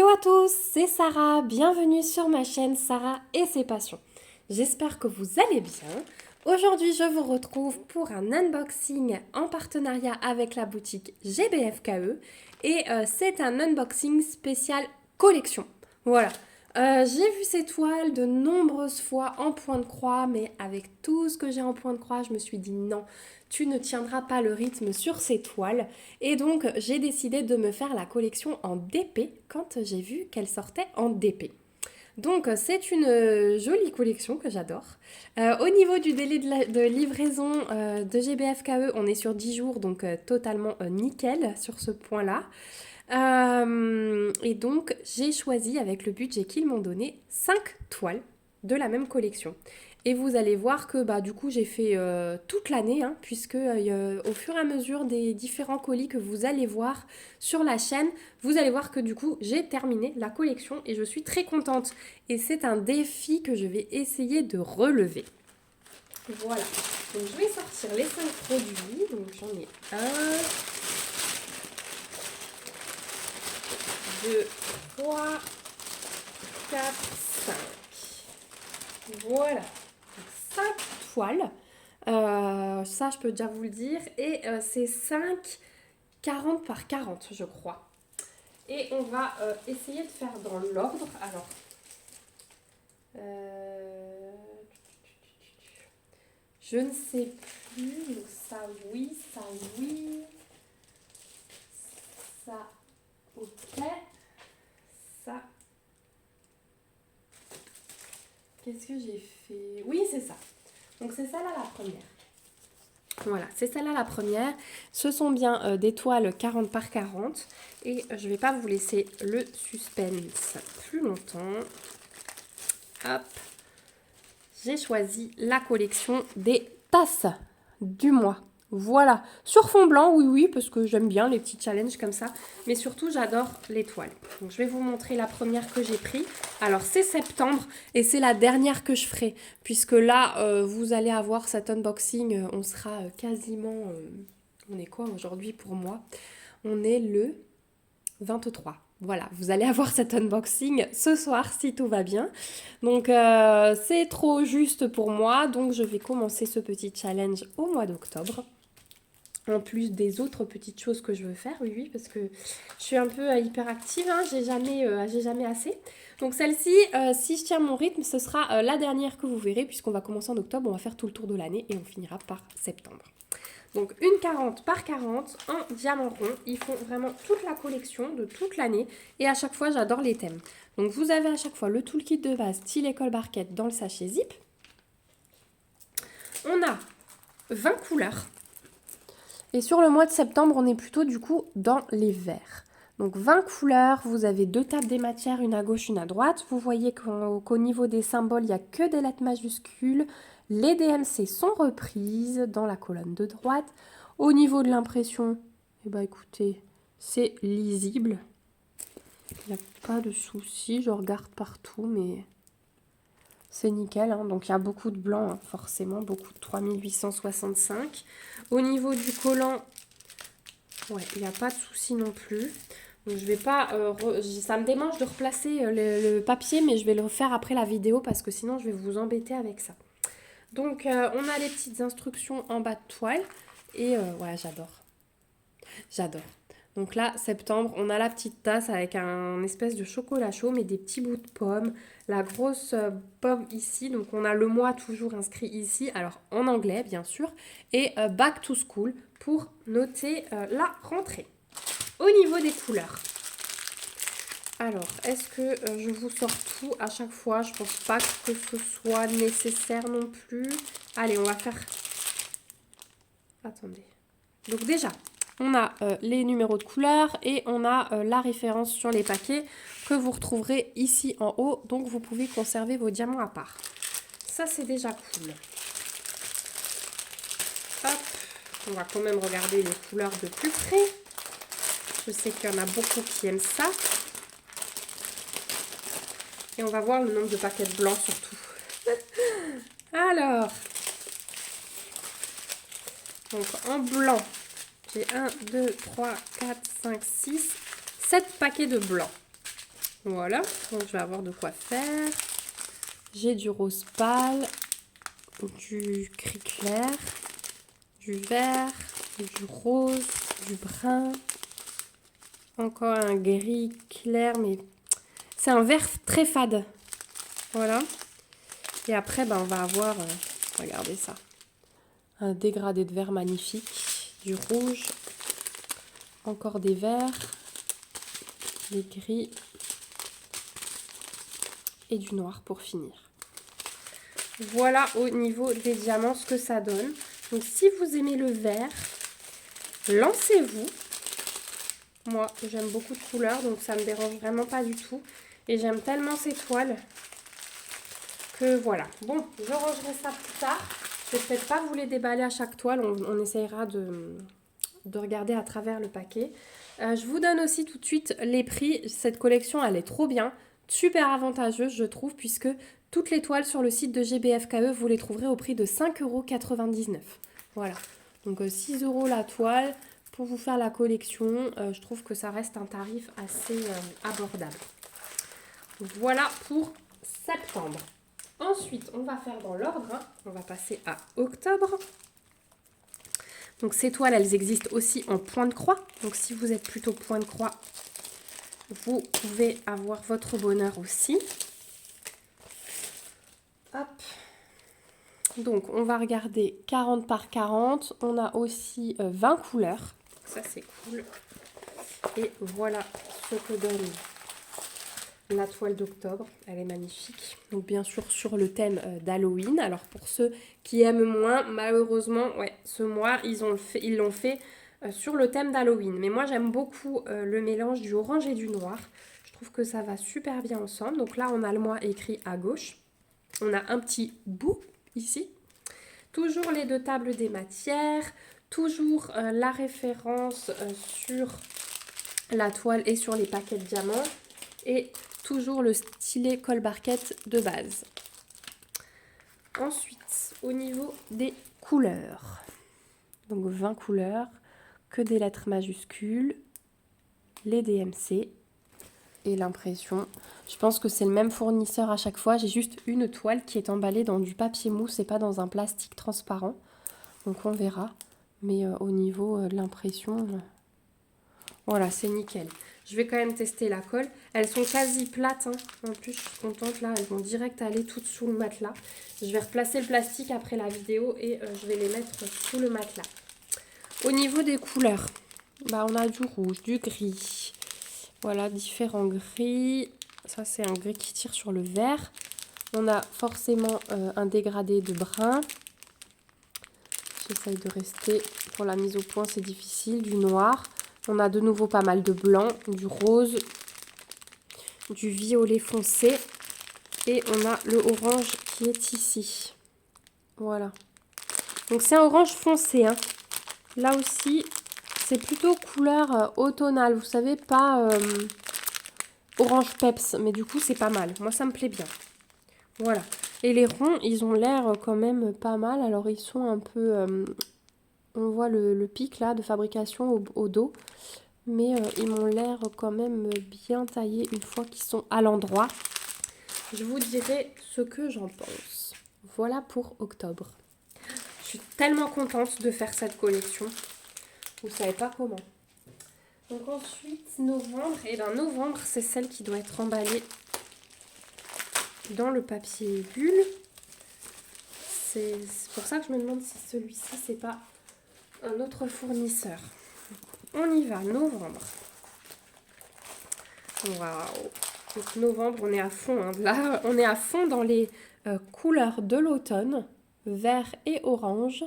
Hello à tous, c'est Sarah, bienvenue sur ma chaîne Sarah et ses passions. J'espère que vous allez bien. Aujourd'hui, je vous retrouve pour un unboxing en partenariat avec la boutique GBFKE et c'est un unboxing spécial collection. Voilà. J'ai vu ces toiles de nombreuses fois en point de croix, mais avec tout ce que j'ai en point de croix, je me suis dit non, tu ne tiendras pas le rythme sur ces toiles. Et donc, j'ai décidé de me faire la collection en DP quand j'ai vu qu'elle sortait en DP. Donc, c'est une jolie collection que j'adore. Au niveau du délai de livraison de GBFKE, on est sur 10 jours, donc totalement nickel sur ce point-là. Et donc, j'ai choisi, avec le budget qu'ils m'ont donné, 5 toiles de la même collection. Et vous allez voir que du coup j'ai fait toute l'année, hein, puisque au fur et à mesure des différents colis que vous allez voir sur la chaîne, vous allez voir que du coup j'ai terminé la collection et je suis très contente. Et c'est un défi que je vais essayer de relever. Voilà, donc je vais sortir les 5 produits. Donc j'en ai 1, 2, 3, 4, 5. Voilà. 5 toiles, ça je peux déjà vous le dire, et c'est 5 40 par 40 je crois. Et on va essayer de faire dans l'ordre. Alors, je ne sais plus, donc ça oui, ça oui, ça ok, ça... Qu'est-ce que j'ai fait? Oui, c'est ça. Donc c'est ça là la première. Voilà, c'est celle-là la première. Ce sont bien des toiles 40 par 40. Et je ne vais pas vous laisser le suspense plus longtemps. Hop. J'ai choisi la collection des tasses du mois. Voilà, sur fond blanc, oui, parce que j'aime bien les petits challenges comme ça. Mais surtout, j'adore les toiles. Donc, je vais vous montrer la première que j'ai prise. Alors, c'est septembre et c'est la dernière que je ferai. Puisque là, vous allez avoir cet unboxing. On sera quasiment... on est quoi aujourd'hui pour moi? On est le 23. Voilà, vous allez avoir cet unboxing ce soir si tout va bien. Donc c'est trop juste pour moi, donc je vais commencer ce petit challenge au mois d'octobre. En plus des autres petites choses que je veux faire, oui, parce que je suis un peu hyperactive, hein, j'ai jamais assez. Donc celle-ci, si je tiens mon rythme, ce sera la dernière que vous verrez, puisqu'on va commencer en octobre, on va faire tout le tour de l'année et on finira par septembre. Donc une 40 par 40 en diamant rond. Ils font vraiment toute la collection de toute l'année. Et à chaque fois, j'adore les thèmes. Donc vous avez à chaque fois le toolkit de base style école barquette dans le sachet zip. On a 20 couleurs. Et sur le mois de septembre, on est plutôt du coup dans les verts. Donc 20 couleurs, vous avez 2 tables des matières, une à gauche, une à droite. Vous voyez qu'au niveau des symboles, il n'y a que des lettres majuscules. Les DMC sont reprises dans la colonne de droite. Au niveau de l'impression, eh ben écoutez, c'est lisible. Il n'y a pas de souci, je regarde partout, mais c'est nickel. Hein. Donc il y a beaucoup de blanc, hein, forcément, beaucoup de 3865. Au niveau du collant, ouais, il n'y a pas de souci non plus. Donc je vais pas, ça me démange de replacer le papier, mais je vais le refaire après la vidéo parce que sinon je vais vous embêter avec ça. Donc on a les petites instructions en bas de toile et ouais, j'adore. J'adore. Donc là, septembre, on a la petite tasse avec un espèce de chocolat chaud, mais des petits bouts de pommes. La grosse pomme ici, donc on a le mois toujours inscrit ici, alors en anglais bien sûr. Et Back to School pour noter la rentrée. Au niveau des couleurs. Alors, est-ce que je vous sors tout à chaque fois? Je pense pas que ce soit nécessaire non plus. Allez, on va faire... Attendez. Donc déjà, on a les numéros de couleurs et on a la référence sur les paquets que vous retrouverez ici en haut. Donc, vous pouvez conserver vos diamants à part. Ça, c'est déjà cool. Hop, on va quand même regarder les couleurs de plus près. Je sais qu'il y en a beaucoup qui aiment ça. Et on va voir le nombre de paquets blancs surtout. Alors, donc en blanc, j'ai 1, 2, 3, 4, 5, 6, 7 paquets de blanc. Voilà, donc je vais avoir de quoi faire. J'ai du rose pâle, du gris clair, du vert, du rose, du brun. Encore un gris clair, mais c'est un vert très fade. Voilà. Et après, on va avoir, regardez ça, un dégradé de vert magnifique, du rouge, encore des verts, des gris et du noir pour finir. Voilà au niveau des diamants ce que ça donne. Donc si vous aimez le vert, lancez-vous. Moi, j'aime beaucoup de couleurs, donc ça me dérange vraiment pas du tout. Et j'aime tellement ces toiles que voilà. Bon, je rangerai ça plus tard. Je vais peut-être pas vous les déballer à chaque toile. On essayera de regarder à travers le paquet. Je vous donne aussi tout de suite les prix. Cette collection, elle est trop bien. Super avantageuse, je trouve, puisque toutes les toiles sur le site de GBFKE, vous les trouverez au prix de 5,99 €. Voilà. Donc 6 € la toile. Pour vous faire la collection, je trouve que ça reste un tarif assez abordable. Voilà pour septembre. Ensuite, on va faire dans l'ordre. On va passer à octobre. Donc ces toiles, elles existent aussi en point de croix. Donc si vous êtes plutôt point de croix, vous pouvez avoir votre bonheur aussi. Hop. Donc on va regarder 40 par 40. On a aussi 20 couleurs. Ça c'est cool. Et voilà ce que donne la toile d'octobre. Elle est magnifique. Donc bien sûr sur le thème d'Halloween. Alors pour ceux qui aiment moins, malheureusement, ouais, ce mois, ils l'ont fait sur le thème d'Halloween. Mais moi j'aime beaucoup le mélange du orange et du noir. Je trouve que ça va super bien ensemble. Donc là on a le mois écrit à gauche. On a un petit bout ici. Toujours les deux tables des matières. Toujours la référence sur la toile et sur les paquets de diamants. Et toujours le stylet colle barquette de base. Ensuite, au niveau des couleurs. Donc 20 couleurs, que des lettres majuscules, les DMC et l'impression. Je pense que c'est le même fournisseur à chaque fois. J'ai juste une toile qui est emballée dans du papier mousse et pas dans un plastique transparent. Donc on verra. Mais au niveau de l'impression, voilà, c'est nickel. Je vais quand même tester la colle. Elles sont quasi plates. En plus, je suis contente. Là, elles vont direct aller toutes sous le matelas. Je vais replacer le plastique après la vidéo et je vais les mettre sous le matelas. Au niveau des couleurs, on a du rouge, du gris. Voilà, différents gris. Ça, c'est un gris qui tire sur le vert. On a forcément un dégradé de brun. J'essaye de rester. Pour la mise au point, c'est difficile. Du noir. On a de nouveau pas mal de blanc, du rose, du violet foncé et on a le orange qui est ici. Voilà. Donc c'est un orange foncé. Là aussi, c'est plutôt couleur automnale. Vous savez, pas orange peps, mais du coup c'est pas mal. Moi ça me plaît bien. Voilà. Et les ronds, ils ont l'air quand même pas mal. Alors ils sont un peu... on voit le pic là de fabrication au dos. Mais ils m'ont l'air quand même bien taillés une fois qu'ils sont à l'endroit. Je vous dirai ce que j'en pense. Voilà pour octobre. Je suis tellement contente de faire cette collection. Vous ne savez pas comment. Donc ensuite, novembre. Et bien novembre, c'est celle qui doit être emballée dans le papier bulle. C'est pour ça que je me demande si celui-ci, c'est pas un autre fournisseur. On y va, novembre. Waouh! Donc novembre, on est à fond. Là, on est à fond dans les couleurs de l'automne, vert et orange.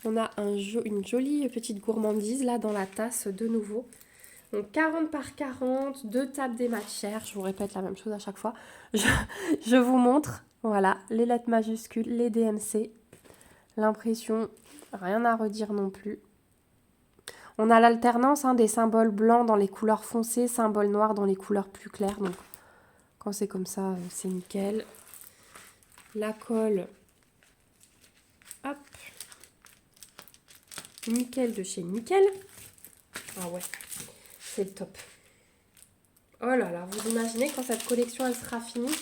On a une jolie petite gourmandise là dans la tasse de nouveau. Donc 40 par 40, 2 tables des matières. Je vous répète la même chose à chaque fois. Je vous montre, voilà, les lettres majuscules, les DMC. L'impression, rien à redire non plus. On a l'alternance des symboles blancs dans les couleurs foncées, symboles noirs dans les couleurs plus claires. Donc, quand c'est comme ça, c'est nickel. La colle, hop, nickel de chez Nickel. Ah ouais, c'est le top. Oh là là, vous imaginez quand cette collection elle sera finie.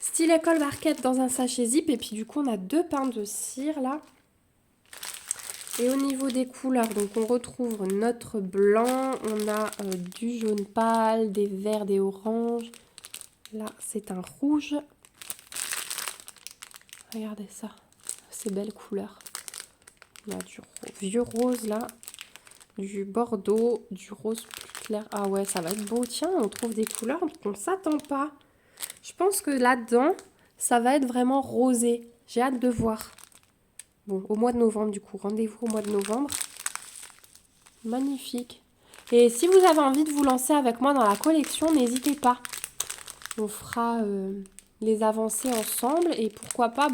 Style école barquette dans un sachet zip. Et puis du coup, on a 2 pains de cire là. Et au niveau des couleurs, donc on retrouve notre blanc. On a du jaune pâle, des verts, des oranges. Là, c'est un rouge. Regardez ça. Ces belles couleurs. On a du vieux rose là. Du bordeaux, du rose plus clair. Ah ouais, ça va être beau. Tiens, on trouve des couleurs qu'on ne s'attend pas. Je pense que là-dedans, ça va être vraiment rosé. J'ai hâte de voir. Bon, au mois de novembre du coup. Rendez-vous au mois de novembre. Magnifique. Et si vous avez envie de vous lancer avec moi dans la collection, n'hésitez pas. On fera les avancées ensemble. Et pourquoi pas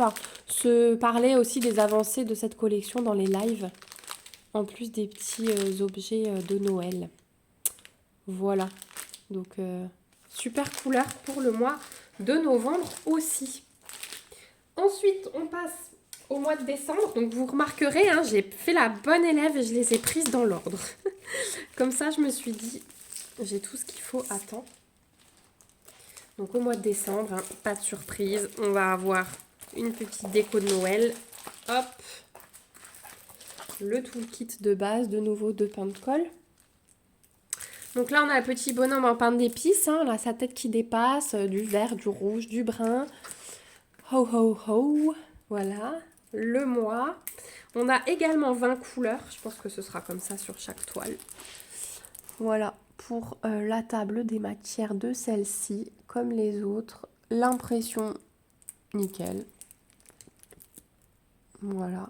se parler aussi des avancées de cette collection dans les lives. En plus des petits objets de Noël. Voilà. Donc, super couleur pour le mois de novembre aussi. Ensuite, on passe au mois de décembre. Donc, vous remarquerez, hein, j'ai fait la bonne élève et je les ai prises dans l'ordre. Comme ça, je me suis dit, j'ai tout ce qu'il faut à temps. Donc, au mois de décembre, hein, pas de surprise. On va avoir une petite déco de Noël. Hop. Le toolkit de base, de nouveau 2 pains de colle. Donc là, on a le petit bonhomme en pain d'épices. Hein. On a sa tête qui dépasse, du vert, du rouge, du brun. Ho, ho, ho. Voilà, le mois. On a également 20 couleurs. Je pense que ce sera comme ça sur chaque toile. Voilà, pour la table des matières de celle-ci, comme les autres. L'impression, nickel. Voilà.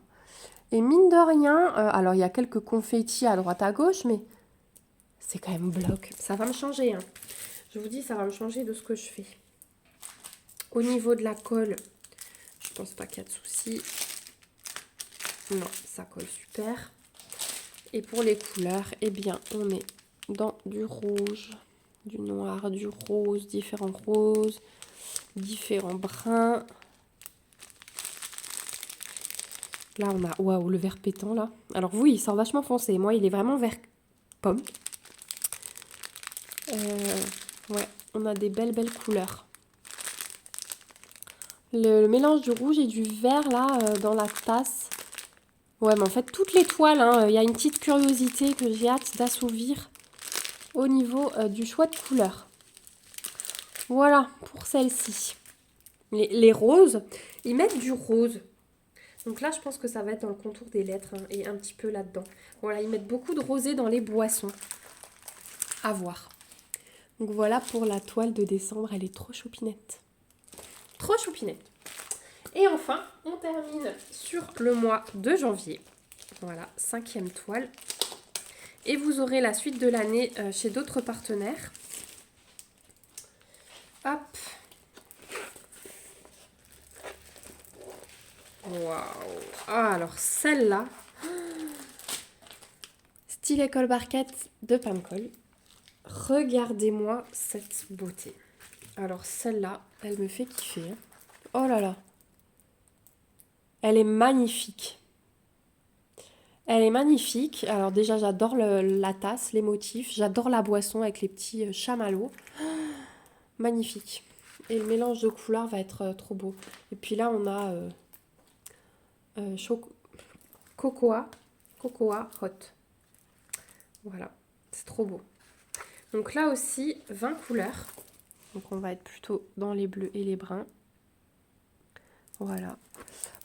Et mine de rien, alors il y a quelques confettis à droite à gauche, mais c'est quand même bloc. Ça va me changer. Hein. Je vous dis, ça va me changer de ce que je fais. Au niveau de la colle, je pense pas qu'il y a de souci. Non, ça colle super. Et pour les couleurs, eh bien, on est dans du rouge, du noir, du rose, différents roses, différents bruns. Là, on a, waouh, le vert pétant, là. Alors, oui, il sort vachement foncé. Moi, il est vraiment vert pomme. Ouais, on a des belles couleurs. Le mélange du rouge et du vert, là, dans la tasse. Ouais, mais en fait, toutes les toiles, hein, y a une petite curiosité que j'ai hâte d'assouvir au niveau du choix de couleurs. Voilà, pour celle-ci. Les roses, ils mettent du rose. Donc là, je pense que ça va être dans le contour des lettres hein, et un petit peu là-dedans. Voilà, ils mettent beaucoup de rosé dans les boissons. À voir. Donc voilà pour la toile de décembre, elle est trop choupinette. Trop choupinette. Et enfin, on termine sur le mois de janvier. Voilà, 5e toile. Et vous aurez la suite de l'année chez d'autres partenaires. Hop. Waouh. Ah, alors celle-là. Style école barquette de pain de colle. Regardez-moi cette beauté. Alors celle-là, elle me fait kiffer. Oh là là. Elle est magnifique. Elle est magnifique. Alors déjà, j'adore la tasse, les motifs. J'adore la boisson avec les petits chamallows. Magnifique. Et le mélange de couleurs va être trop beau. Et puis là, on a cocoa hot. Voilà, c'est trop beau. Donc là aussi, 20 couleurs. Donc on va être plutôt dans les bleus et les bruns. Voilà.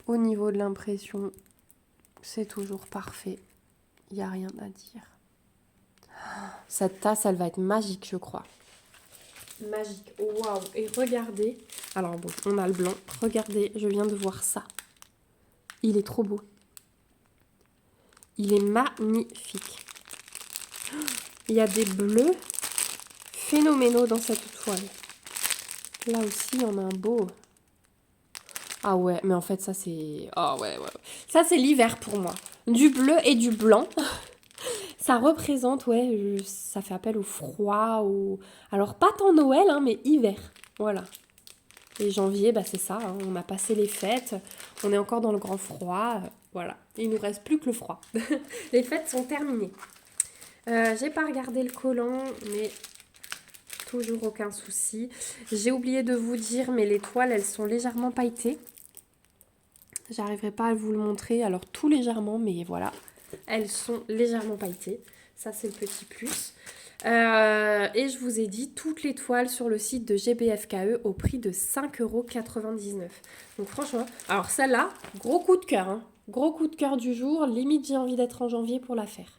Au niveau de l'impression, c'est toujours parfait. Il n'y a rien à dire. Cette tasse, elle va être magique, je crois. Magique. Waouh. Et regardez. Alors bon, on a le blanc. Regardez, je viens de voir ça. Il est trop beau. Il est magnifique. Il y a des bleus phénoménaux dans cette toile. Là aussi, on a un beau. Ah ouais, mais en fait, ça c'est... Ah ouais. Ça, c'est l'hiver pour moi. Du bleu et du blanc. Ça représente, ouais, ça fait appel au froid, au... Alors, pas tant Noël, hein, mais hiver. Voilà. Et janvier, bah c'est ça, hein, on a passé les fêtes, on est encore dans le grand froid, voilà. Il nous reste plus que le froid. Les fêtes sont terminées. J'ai pas regardé le collant, mais toujours aucun souci. J'ai oublié de vous dire, mais les toiles, elles sont légèrement pailletées. J'arriverai pas à vous le montrer, alors tout légèrement, mais voilà. Elles sont légèrement pailletées. Ça, c'est le petit plus. Et je vous ai dit toutes les toiles sur le site de GBFKE au prix de 5,99 €. Donc franchement, alors celle-là, gros coup de cœur. Hein. Gros coup de cœur du jour. Limite, j'ai envie d'être en janvier pour la faire.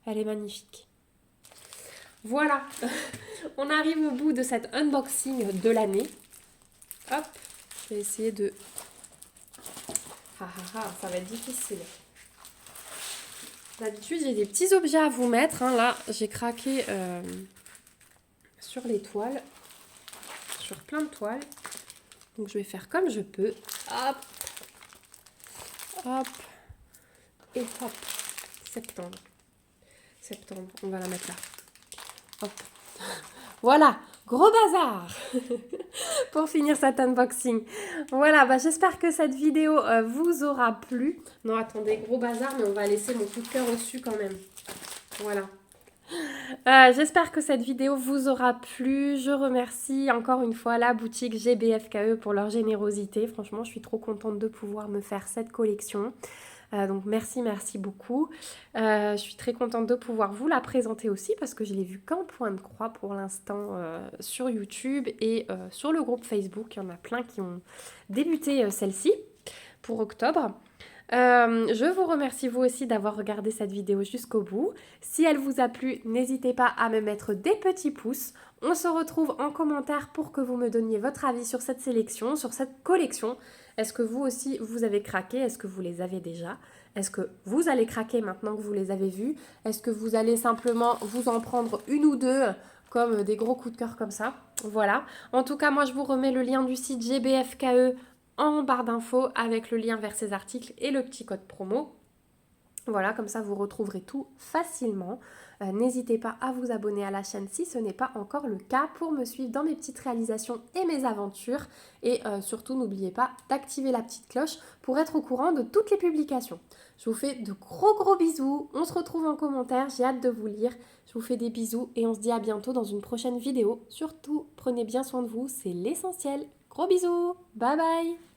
Elle est magnifique. Voilà. On arrive au bout de cet unboxing de l'année. Hop. Je vais essayer de... ça va être difficile. D'habitude, j'ai des petits objets à vous mettre. Hein. Là, j'ai craqué sur les toiles. Sur plein de toiles. Donc, je vais faire comme je peux. Hop. Hop. Et hop. Septembre. Septembre. On va la mettre là. Hop. Voilà. Gros bazar pour finir cet unboxing. Voilà, j'espère que cette vidéo vous aura plu. Non, attendez, gros bazar, mais on va laisser mon coup de cœur au-dessus quand même. Voilà. J'espère que cette vidéo vous aura plu. Je remercie encore une fois la boutique GBFKE pour leur générosité. Franchement, je suis trop contente de pouvoir me faire cette collection. Donc merci beaucoup. Je suis très contente de pouvoir vous la présenter aussi parce que je l'ai vue qu'en point de croix pour l'instant sur YouTube et sur le groupe Facebook. Il y en a plein qui ont débuté celle-ci pour octobre. Je vous remercie vous aussi d'avoir regardé cette vidéo jusqu'au bout. Si elle vous a plu, n'hésitez pas à me mettre des petits pouces. On se retrouve en commentaire pour que vous me donniez votre avis sur cette sélection, sur cette collection. Est-ce que vous aussi, vous avez craqué? Est-ce que vous les avez déjà? Est-ce que vous allez craquer maintenant que vous les avez vus? Est-ce que vous allez simplement vous en prendre une ou deux comme des gros coups de cœur comme ça? Voilà. En tout cas, moi, je vous remets le lien du site GBFKE en barre d'infos avec le lien vers ces articles et le petit code promo. Voilà, comme ça vous retrouverez tout facilement. N'hésitez pas à vous abonner à la chaîne si ce n'est pas encore le cas pour me suivre dans mes petites réalisations et mes aventures. Et surtout, n'oubliez pas d'activer la petite cloche pour être au courant de toutes les publications. Je vous fais de gros bisous. On se retrouve en commentaire. J'ai hâte de vous lire. Je vous fais des bisous et on se dit à bientôt dans une prochaine vidéo. Surtout, prenez bien soin de vous. C'est l'essentiel. Gros bisous. Bye bye.